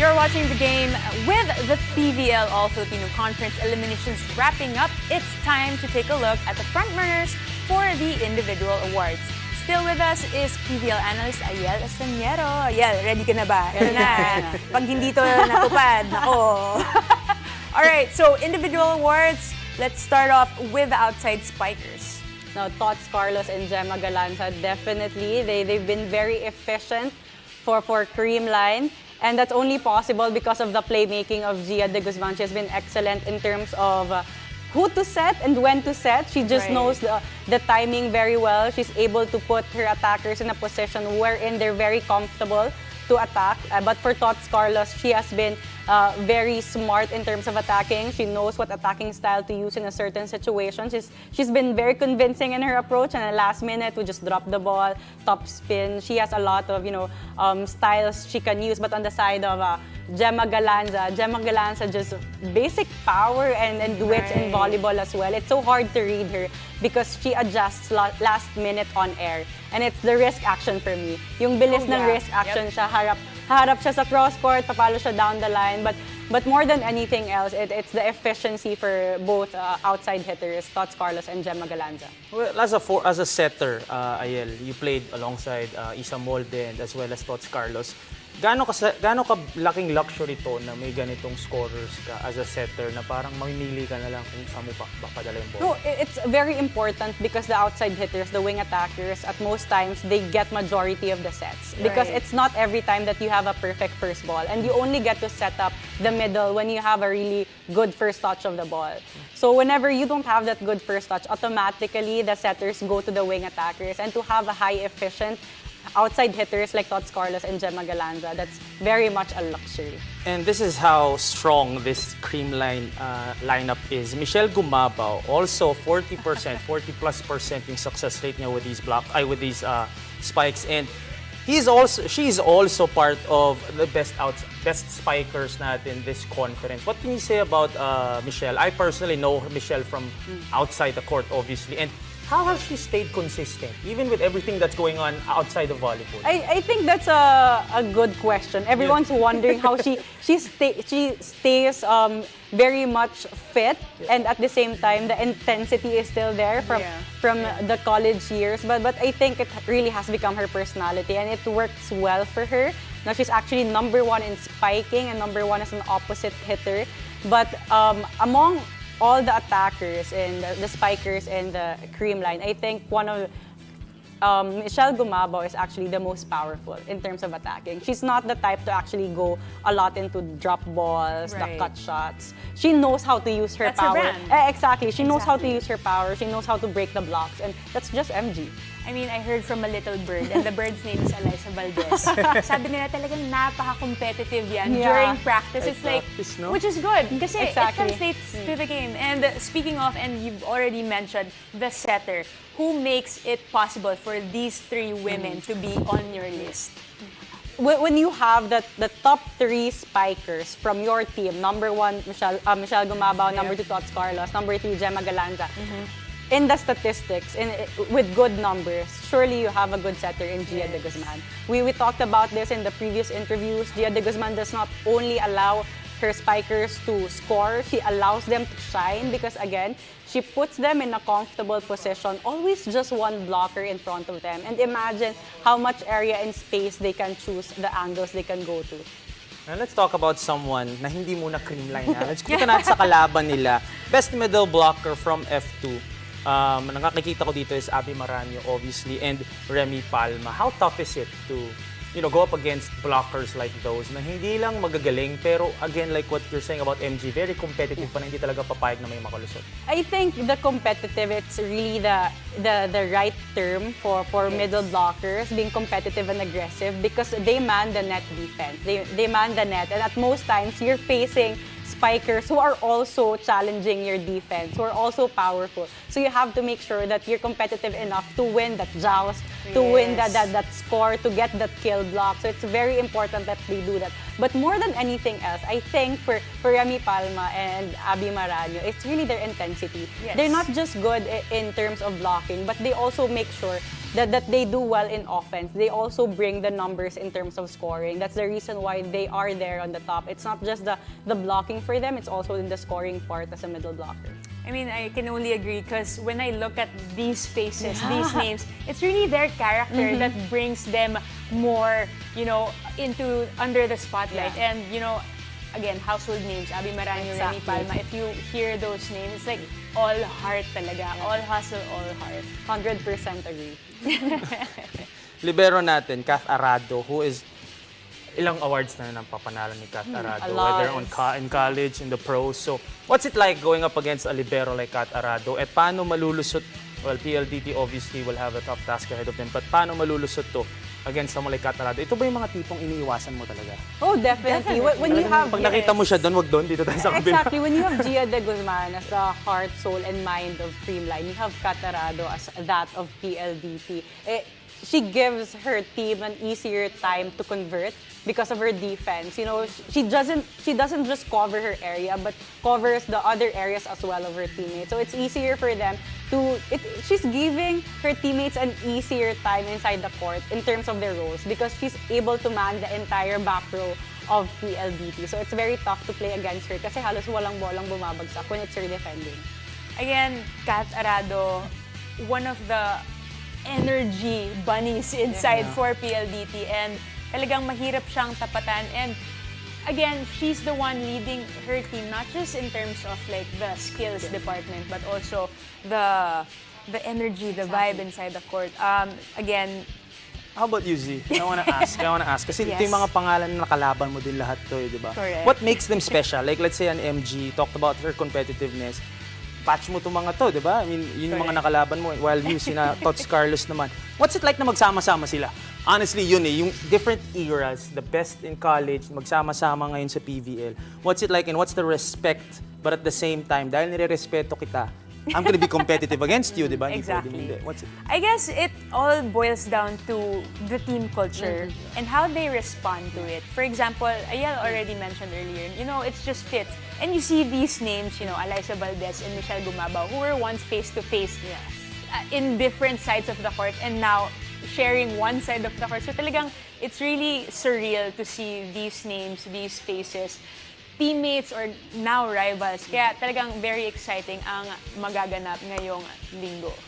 You're watching the game with the PVL All-Filipino Conference eliminations wrapping up. It's time to take a look at the frontrunners for the individual awards. Still with us is PVL analyst Ayel Estrañero. Ayel, ready ka na ba? Ito na. Pag hindi to natupad, nako. Alright, so individual awards. Let's start off with the outside spikers. Now, Tots Carlos and Gemma Galanza, definitely, they've been very efficient for Creamline. And that's only possible because of the playmaking of Gia de Guzman. She has been excellent in terms of who to set and when to set. She just knows the timing very well. She's able to put her attackers in a position wherein they're very comfortable to attack. But for Tots Carlos, she has been very smart in terms of attacking. She knows what attacking style to use in a certain situation. She's been very convincing in her approach, and at the last minute, we just drop the ball, top spin. She has a lot of styles she can use. But on the side of Gemma Galanza just basic power and wits in volleyball as well. It's so hard to read her because she adjusts last minute on air. And it's the risk action for me. Yung bilis ng risk action siya, harap siya sa cross court, papalo siya down the line. But more than anything else, it's the efficiency for both outside hitters, Tots Carlos and Gemma Galanza. Well, as a setter, Ayel, you played alongside Isa Molde and as well as Tots Carlos. Gaano ka laking luxury to na may ganitong scorers ka as a setter na parang mamimili ka na lang kung saan mo padala yung ball? No, it's very important because the outside hitters, the wing attackers, at most times, they get majority of the sets. Because it's not every time that you have a perfect first ball. And you only get to set up the middle when you have a really good first touch of the ball. So whenever you don't have that good first touch, automatically the setters go to the wing attackers. And to have a high efficient outside hitters like Tots Carlos and Gemma Galanza, that's very much a luxury. And this is how strong this Creamline lineup is. Michelle Gumabao, also 40%, 40+% yung success rate niya with these spikes. And she's also part of the best spikers natin this conference. What can you say about Michelle? I personally know Michelle from outside the court, obviously. And how has she stayed consistent, even with everything that's going on outside of volleyball? I think that's a good question. Everyone's wondering how she stays very much fit, and at the same time, the intensity is still there from the college years. But I think it really has become her personality, and it works well for her. Now she's actually #1 in spiking and #1 as an opposite hitter. But among all the attackers and the spikers and the Creamline, I think one of Michelle Gumabao is actually the most powerful in terms of attacking. She's not the type to actually go a lot into drop balls, the cut shots. She knows how to use her power. Her brand. Exactly. She knows how to use her power. She knows how to break the blocks. And that's just MG. I mean, I heard from a little bird, and the bird's name is Eliza Valdez. Sabi nila talagang napaka-competitive yan during practice. It's like, which is good, kasi it translates to the game. And speaking of, and you've already mentioned, the setter, who makes it possible for these three women to be on your list? When you have the top 3 spikers from your team, #1, Michelle Gumabao, #2, Tots Carlos, #3, Gemma Galanza, in the statistics, with good numbers, surely you have a good setter in Gia de Guzman. We talked about this in the previous interviews. Gia de Guzman does not only allow her spikers to score, she allows them to shine because, again, she puts them in a comfortable position, always just one blocker in front of them. And imagine how much area and space they can choose, the angles they can go to. Now let's talk about someone na hindi muna Creamline. Let's punta natin sa kalaban nila. Best middle blocker from F2. Nakakikita ko dito is Abby Maranyo, obviously, and Remy Palma. How tough is it to go up against blockers like those na hindi lang magagaling, pero again, like what you're saying about MG, very competitive pa na hindi talaga papayag na may makalusot? I think the competitive, it's really the right term for middle blockers, being competitive and aggressive because they man the net defense. They man the net, and at most times, you're facing spikers who are also challenging your defense, who are also powerful. So you have to make sure that you're competitive enough to win that joust, to win that score, to get that kill block. So it's very important that they do that. But more than anything else, I think for Remy Palma and Abby Maraño, it's really their intensity. Yes. They're not just good in terms of blocking, but they also make sure that they do well in offense. They also bring the numbers in terms of scoring. That's the reason why they are there on the top. It's not just the blocking for them, it's also in the scoring part as a middle blocker. I mean, I can only agree because when I look at these faces, these names, it's really their character that brings them more, into under the spotlight. Yeah. And, again, household names, Abby Maraño, Remy Exactly. Palma. If you hear those names, it's like all heart talaga. All hustle, all heart. 100% agree. Libero natin, Kath Arado, who is ilang awards na napapanalo ni Kath Arado, a lot. whether in college, in the pros. So, what's it like going up against a libero like Kath Arado? At paano malulusot, well, PLDT obviously will have a tough task ahead of them, but paano malulusot to against someone like Kath Arado? Ito ba yung mga tipong iniiwasan mo talaga? Oh, definitely. When you have Pag nakita mo siya doon, wag doon, dito tayo sa kabila. Exactly. When you have Gia de Guzman as the heart, soul, and mind of Creamline, you have Kath Arado as that of PLDT. She gives her team an easier time to convert because of her defense. She doesn't just cover her area, but covers the other areas as well of her teammates. So it's easier for them she's giving her teammates an easier time inside the court in terms of their roles because she's able to man the entire back row of PLDT. So it's very tough to play against her kasi halos walang bolang bumabagsak when it's her defending. Again, Kath Arado, one of the energy bunnies inside for PLDT, and talagang mahirap siyang tapatan. And again, she's the one leading her team, not just in terms of like the skills department, but also the energy, the vibe inside the court. Again, How about you, Z? I wanna ask. Kasi ito yung mga pangalan na nakalaban mo din lahat to, di ba? Correct. What makes them special? Like, let's say an MG, talked about her competitiveness. Patch mo itong mga to, di ba? I mean, yun yung mga nakalaban mo. While you, sina Tots Carlos naman. What's it like na magsama-sama sila? Honestly, yun yung different eras, the best in college, magsama-sama ngayon sa PVL. What's it like and what's the respect? But at the same time, dahil nire-respeto kita, I'm gonna be competitive against you, di ba? Exactly. What's it? I guess it all boils down to the team culture and how they respond to it. For example, Ayel already mentioned earlier, it's just fits. And you see these names, Alyssa Valdez and Michelle Gumabao, who were once face-to-face in different sides of the court and now sharing one side of the court. So talagang it's really surreal to see these names, these faces, teammates or now rivals. Kaya talagang very exciting ang magaganap ngayong linggo.